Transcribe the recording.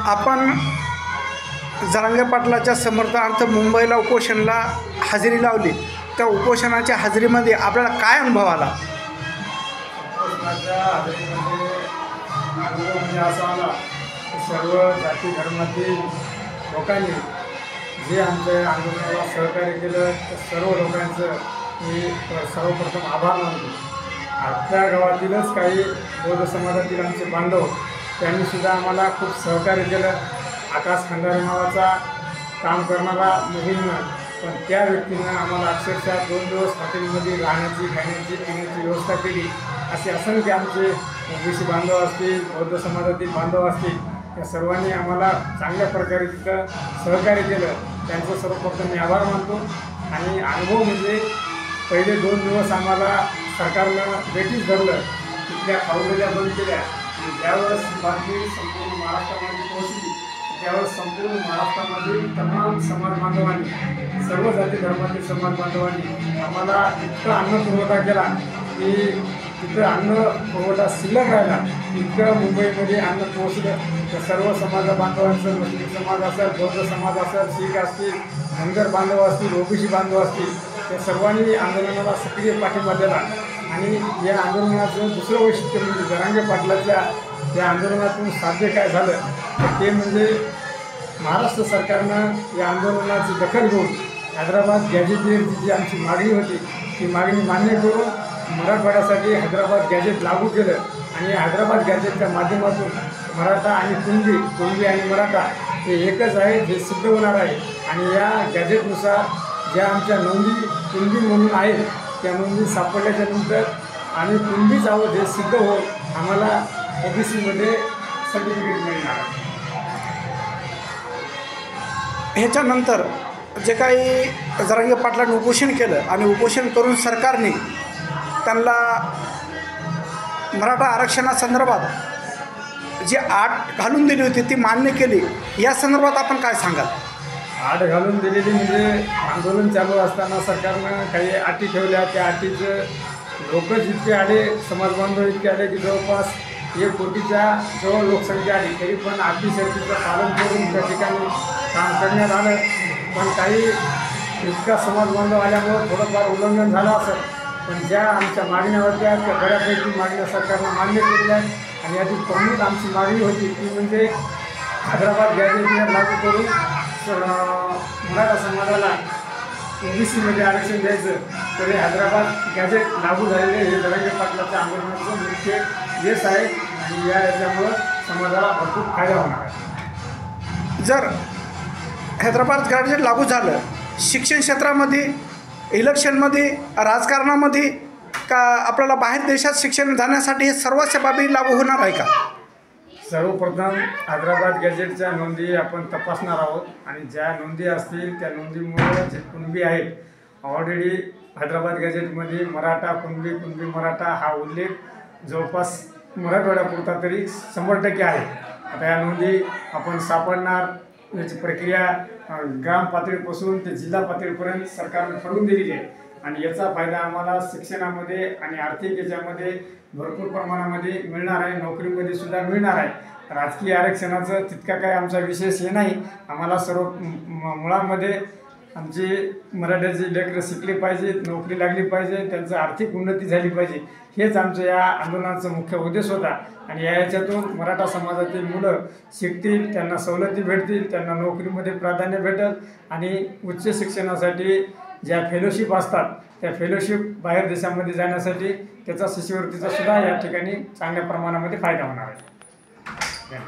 आपण जरांगे पाटलाच्या समर्थनार्थ मुंबईला उपोषणाला हजेरी लावली. त्या उपोषणाच्या हजेरीमध्ये आपल्याला काय अनुभव आला? उपोषणाच्या हजेरीमध्ये अनुभव म्हणजे असा आला की सर्व जाती धर्मातील लोकांनी जे आमच्या आंदोलनाला सहकार्य केलं त्या सर्व लोकांचं मी सर्वप्रथम आभार मानतो. आपल्या गावातीलच काही बौद्ध समाजातील आमचे बांधव त्यांनीसुद्धा आम्हाला खूप सहकार्य केलं. आकाश खंडारे नावाचा काम करणारा मुलींना पण त्या व्यक्तीनं आम्हाला अक्षरशः 2 दिवस हॉटेलमध्ये राहण्याची खाण्याची पिण्याची व्यवस्था केली. असे असंख्य आमचे ओबीसी बांधव असतील, बौद्ध समाजातील बांधव असतील, या सर्वांनी आम्हाला चांगल्या प्रकारे तिथं सहकार्य केलं. त्यांचं सर्वप्रथम मी आभार मानतो. आणि अनुभव म्हणजे पहिले 2 दिवस आम्हाला सरकारनं भेटीच धरलं, तिथल्या खाऊगल्ल्या बंद केल्या. आणि ज्यावेळेस बातमी संपूर्ण महाराष्ट्रामध्ये पोहोचली त्यावेळेस संपूर्ण महाराष्ट्रामधील तमाम समाज बांधवांनी, सर्व जाती धर्मातील समाज बांधवांनी आम्हाला इतका अन्न पुरवठा केला की तिथं अन्न पुरवठा शिल्लक राहिला. इतकं मुंबईमध्ये अन्न पोहोचलं. तर सर्व समाज बांधवांचं, मुस्लिम समाज असेल, बौद्ध समाज असेल, शीख असतील, धनगर बांधव असतील, ओबीसी बांधव असतील, त्या सर्वांनी आंदोलनाला सक्रिय पाठिंबा दिला. आणि या आंदोलनाचं दुसरं वैशिष्ट्य म्हणजे जरांगे पाटलाच्या या आंदोलनातून साध्य काय झालं तर ते म्हणजे महाराष्ट्र सरकारनं या आंदोलनाची दखल घेऊन हैदराबाद गॅजेटची जी आमची मागणी होती ती मागणी मान्य करून मराठवाड्यासाठी हैदराबाद गॅजेट लागू केलं. आणि हैदराबाद गॅजेटच्या माध्यमातून मराठा आणि कुणबी आणि मराठा हे एकच आहे हे सिद्ध होणार आहे. आणि या गॅजेटनुसार ज्या आमच्या नोंदी कुणबी म्हणून आहेत त्या नोंदी सापडल्याच्या नंतर आम्ही कुणबीच आहोत हे सिद्ध होत आम्हाला ओबीसीमध्ये सर्टिफिकेट मिळणार. ह्याच्यानंतर जे काही जरांगे पाटलांनी उपोषण केलं आणि उपोषण करून सरकारने त्यांना मराठा आरक्षणासंदर्भात जी अट घालून दिली होती ती मान्य केली, या संदर्भात आपण काय सांगाल? अट घालून दिलेली म्हणजे आंदोलन चालू असताना सरकारनं काही अटी ठेवल्या. त्या अटीचं लोक जितके आले, समाज बांधव इतके आले की जवळपास 1 कोटीच्या जवळ लोकसंख्या आली. तरी पण अटी शर्तीचं पालन करून त्या ठिकाणी काम करण्यात आलं. पण काही इतका समाज बांधव आल्यामुळं थोडंफार उल्लंघन झालं असेल. पण ज्या आमच्या मागण्या होत्या त्या बऱ्यापैकी मागण्या सरकारनं मान्य केलेल्या आहेत. आणि याची प्रमुख आमची मागणी होती ती म्हणजे हैदराबाद गॅजेट लागू करून मराठा समाजाला ओबीसीमध्ये आरक्षण द्यायचं. तरी हैदराबाद गॅजेट लागू झालेले हे जरांगे पाटलाच्या आंदोलनाचं मुख्य यश आहे. आणि याच्यामुळं समाजाला भरपूर फायदा होणार आहे. जर हैदराबाद गॅजेट लागू झालं, शिक्षण क्षेत्रामध्ये, इलेक्शनमध्ये, राजकारणामध्ये का आपल्याला बाहेर देशात शिक्षण जाण्यासाठी हे सर्वच बाबी लागू होणार आहे का? सर्वप्रथम हैदराबाद गॅजेटच्या नोंदी आपण तपासणार आहोत. आणि ज्या नोंदी असतील त्या नोंदीमुळे जे कुणबी आहेत ऑलरेडी हैदराबाद गॅजेटमध्ये मराठा कुणबी मराठा हा उल्लेख जवळपास मराठवाड्यापुरता तरी 100% आहे. आता या नोंदी आपण सापडणार. याची प्रक्रिया ग्राम पातळीपासून ते जिल्हा पातळीपर्यंत सरकारने ठरवून दिलेली आहे. आणि याचा फायदा आम्हाला शिक्षणामध्ये आणि आर्थिक याच्यामध्ये भरपूर प्रमाणामध्ये मिळणार आहे. नोकरीमध्ये सुद्धा मिळणार आहे. राजकीय आरक्षणाचं तितका काही आमचा विशेष हे नाही. आम्हाला सर्व मुळामध्ये आमची मराठ्याची लेकरं शिकली पाहिजेत, नोकरी लागली पाहिजे, त्यांचं आर्थिक उन्नती झाली पाहिजे, हेच आमचं या आंदोलनाचा मुख्य उद्देश होता. आणि याच्यातून मराठा समाजातील मुलं शिकतील, त्यांना सवलती भेटतील, त्यांना नोकरीमध्ये प्राधान्य भेटेल. आणि उच्च शिक्षणासाठी ज्या फेलोशिप असतात त्या फेलोशिप बाहेर देशामध्ये जाण्यासाठी त्याचा शिष्यवृत्तीचा सुद्धा या ठिकाणी चांगल्या प्रमाणामध्ये फायदा होणार आहे.